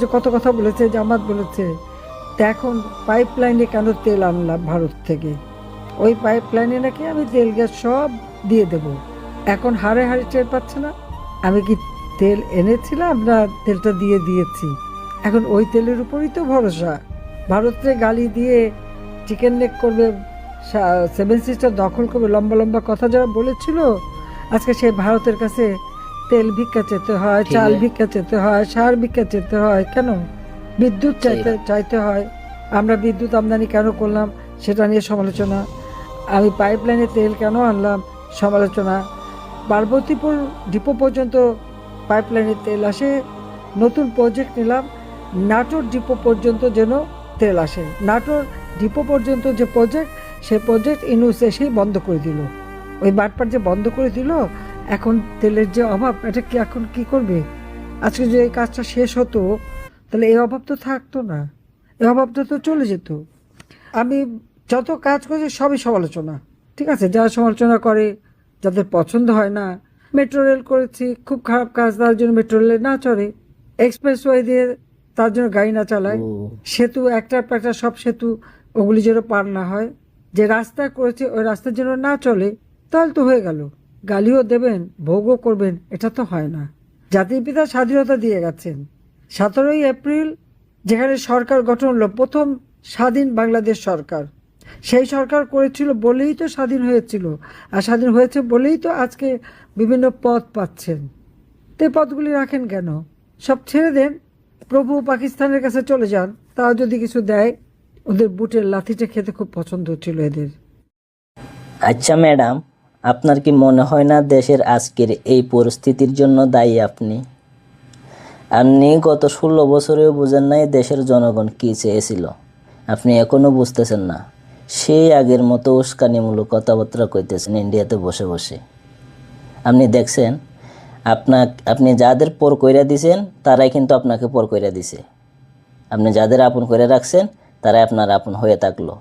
যে কত কথা বলেছে, জামাত বলেছে। তা এখন পাইপ লাইনে কেন তেল আনলাম ভারত থেকে? ওই পাইপ লাইনে নাকি আমি তেল গ্যাস সব দিয়ে দেব। এখন হাড়ে হাড়ে টের পাচ্ছে না আমি কি তেল এনেছিলাম না তেলটা দিয়ে দিয়েছি। এখন ওই তেলের উপরই তো ভরসা। ভারতকে গালি দিয়ে চিকেন নেক করবে, সেভেন সিস্টার দখল করবে, লম্বা লম্বা কথা যারা বলেছিল, আজকে সেই ভারতের কাছে তেল ভিক্ষা চেতে হয়, ঠিক চাল আছে। ভিক্ষা চেতে হয়, সার ভিক্ষা চেতে হয়। কেন? বিদ্যুৎ চাইতে চাইতে হয়। আমরা বিদ্যুৎ আমদানি কেন করলাম সেটা নিয়ে সমালোচনা। আমি পাইপ লাইনে তেল কেন আনলাম সমালোচনা। পার্বতীপুর ডিপো পর্যন্ত পাইপ লাইনে তেল আসে। নতুন প্রজেক্ট নিলাম, নাটোর ডিপো পর্যন্ত যেন তেল আসে। নাটোর ডিপো পর্যন্ত যে প্রজেক্ট, সেই প্রজেক্ট ইনুস এসেই বন্ধ করে দিল। ওই বাটপার যে বন্ধ করে দিল, এখন তেলের যে অভাব, এটা কি এখন কি করবে? আজকে যে এই কাজটা শেষ হতো, তাহলে এই অভাব তো থাকতো না, এই অভাবটা তো চলে যেত। আমি যত কাজ করছি সবই সমালোচনা। ঠিক আছে, যারা সমালোচনা করে, যাদের পছন্দ হয় না। মেট্রো রেল করেছি, খুব খারাপ কাজ, তার জন্য মেট্রো রেলে না চড়ে। এক্সপ্রেসওয়ে দিয়ে তার জন্য গাড়ি না চালায়। ও সেতু একটার পর একটা সব সেতু, ওগুলি যেন পার না হয়। যে রাস্তা করেছে ওই রাস্তার জন্য না চলে, তাহলে তো হয়ে গেল। গালিও দেবেন, ভোগও করবেন, এটা তো হয় না। জাতির পিতা স্বাধীনতা দিয়ে গেছেন। 17ই এপ্রিল যেখানে সরকার গঠন হলো, প্রথম স্বাধীন বাংলাদেশ সরকার, সেই সরকার করেছিল বলেই তো স্বাধীন হয়েছিল। আর স্বাধীন হয়েছে বলেই তো আজকে বিভিন্ন পদ পাচ্ছেন। তো এই পদগুলি রাখেন কেন? সব ছেড়ে দেন, প্রভু পাকিস্তানের কাছে চলে যান, তারা যদি কিছু দেয়। ওদের বুটের লাথিটা খেতে খুব পছন্দ হচ্ছিল এদের। আচ্ছা ম্যাডাম, আপনার কি মনে হয় না দেশের আজকের এই পরিস্থিতির জন্য দায়ী আপনি? আপনি গত 16 বছরেও বুঝেন নাই দেশের জনগণ কী চেয়েছিল। আপনি এখনও বুঝতেছেন না। সেই আগের মতো উস্কানিমূলক কথাবার্তা কইতেছেন ইন্ডিয়াতে বসে বসে। আপনি দেখছেন, আপনি যাদের পর কইরা দিছেন তারাই কিন্তু আপনাকে পর কইরা দিছে। আপনি যাদের আপন করে রাখছেন তারাই আপনার আপন হয়ে থাকলো।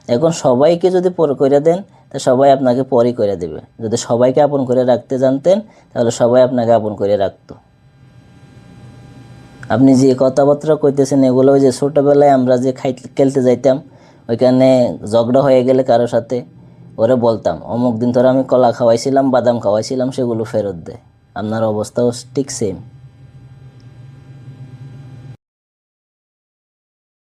এখন সবাইকে যদি পর করে দেন, তা সবাই আপনাকে পরই করে দেবে। যদি সবাইকে আপন করে রাখতে জানতেন, তাহলে সবাই আপনাকে আপন করে রাখতো। আপনি যে কথাবার্তা কইতেছেন এগুলো ওই যে ছোটোবেলায় আমরা যে খেলতে যাইতাম, ওইখানে ঝগড়া হয়ে গেলে কারোর সাথে, ওরে বলতাম অমুক দিন ধরে আমি কলা খাওয়াইছিলাম, বাদাম খাওয়াইছিলাম, সেগুলো ফেরত দে। আপনার অবস্থাও ঠিক সেম।